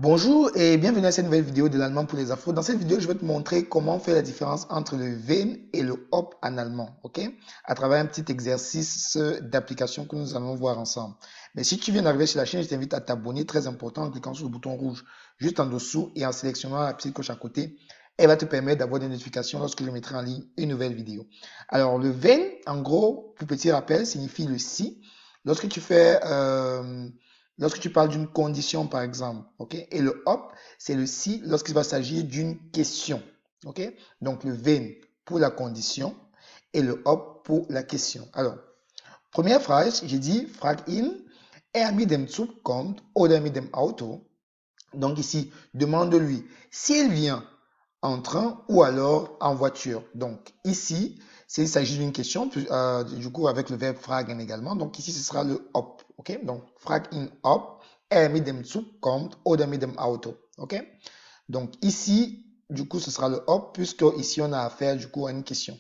Bonjour et bienvenue à cette nouvelle vidéo de l'allemand pour les afros. Dans cette vidéo, je vais te montrer comment faire la différence entre le wenn et le ob en allemand, ok? À travers un petit exercice d'application que nous allons voir ensemble. Mais si tu viens d'arriver sur la chaîne, je t'invite à t'abonner, très important, en cliquant sur le bouton rouge juste en dessous et en sélectionnant la petite cloche à côté. Elle va te permettre d'avoir des notifications lorsque je mettrai en ligne une nouvelle vidéo. Alors, le wenn, en gros, pour petit rappel, signifie le si. Lorsque tu fais... Lorsque tu parles d'une condition, par exemple, ok? Et le hop, c'est le si lorsqu'il va s'agir d'une question, ok? Donc le wenn pour la condition et le hop pour la question. Alors, première phrase, j'ai dit, frag ihn, mit dem Zug kommt oder mit dem Auto. Donc ici, demande-lui s'il vient en train ou alors en voiture. Donc ici, s'il s'agit d'une question, du coup avec le verbe fragen également, donc ici ce sera le ob, ok? Donc frag ihn ob mit dem Zug kommt oder mit dem Auto, ok? Donc ici, du coup ce sera le ob puisque ici on a affaire du coup à une question.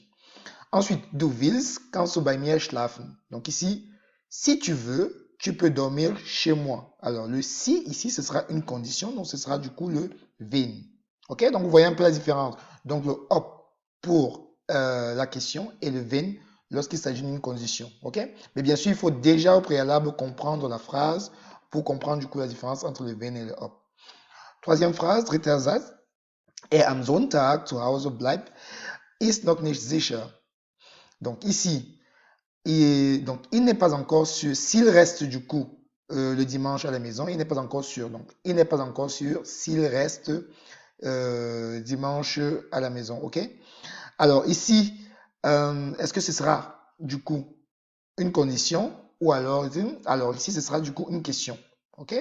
Ensuite, du willst, kannst du bei mir schlafen. Donc ici, si tu veux, tu peux dormir chez moi. Alors le si ici ce sera une condition, donc ce sera du coup le wenn. Ok, donc vous voyez un peu la différence. Donc le hop pour la question et le wenn lorsqu'il s'agit d'une condition. Ok, mais bien sûr, il faut déjà au préalable comprendre la phrase pour comprendre du coup la différence entre le wenn et le hop. Troisième phrase, dritter Satz. Am Sonntag zu Hause bleibt, ist noch nicht sicher. Donc ici, donc il n'est pas encore sûr. S'il reste du coup le dimanche à la maison, il n'est pas encore sûr. Donc il n'est pas encore sûr s'il reste dimanche à la maison. Ok? Alors ici, est-ce que ce sera du coup une condition ou alors ici ce sera du coup une question. Ok?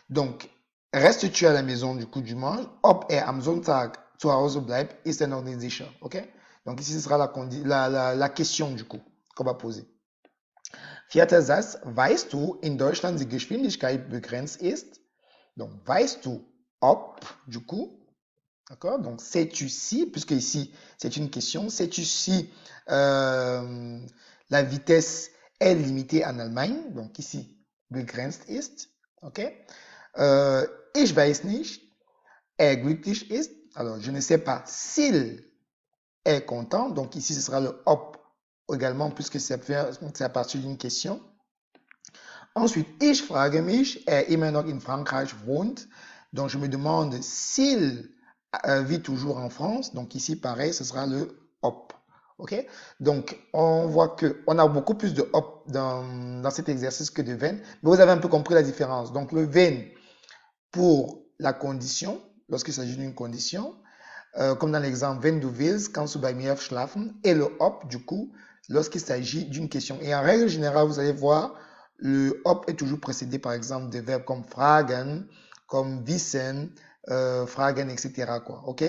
Donc restes-tu à la maison du coup dimanche? Ob am Sonntag zu Hause bleibt, ist noch nicht sicher. Ok? Donc ici ce sera la question du coup qu'on va poser. Vierter Satz, weißt du, in Deutschland die Geschwindigkeit begrenzt ist? Donc, weißt du, ob, du coup, d'accord? Donc, sais-tu si, puisque ici, c'est une question, sais-tu si la vitesse est limitée en Allemagne? Donc, ici, begrenzt ist, ok? Ich weiß nicht, glücklich ist. Alors, je ne sais pas s'il est content. Donc, ici, ce sera le ob également, puisque c'est à partir d'une question. Ensuite, ich frage mich, immer noch in Frankreich wohnt. Donc, je me demande s'il vit toujours en France. Donc, ici, pareil, ce sera le hop. OK? Donc, on voit qu'on a beaucoup plus de hop dans cet exercice que de wenn. Mais vous avez un peu compris la différence. Donc, le wenn pour la condition, lorsqu'il s'agit d'une condition, comme dans l'exemple, wenn du willst, kannst du bei mir schlafen. Et le hop, du coup, lorsqu'il s'agit d'une question. Et en règle générale, vous allez voir, le hop est toujours précédé par exemple de verbes comme fragen, comme wissen, fragen, etc. Quoi, ok?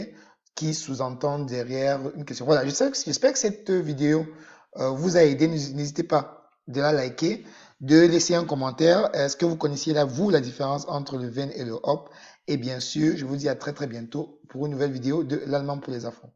Qui sous-entendent derrière une question. Voilà, j'espère que cette vidéo vous a aidé. N'hésitez pas de la liker, de laisser un commentaire. Est-ce que vous connaissiez là, vous, la différence entre le wenn et le hop? Et bien sûr, je vous dis à très très bientôt pour une nouvelle vidéo de l'allemand pour les afros.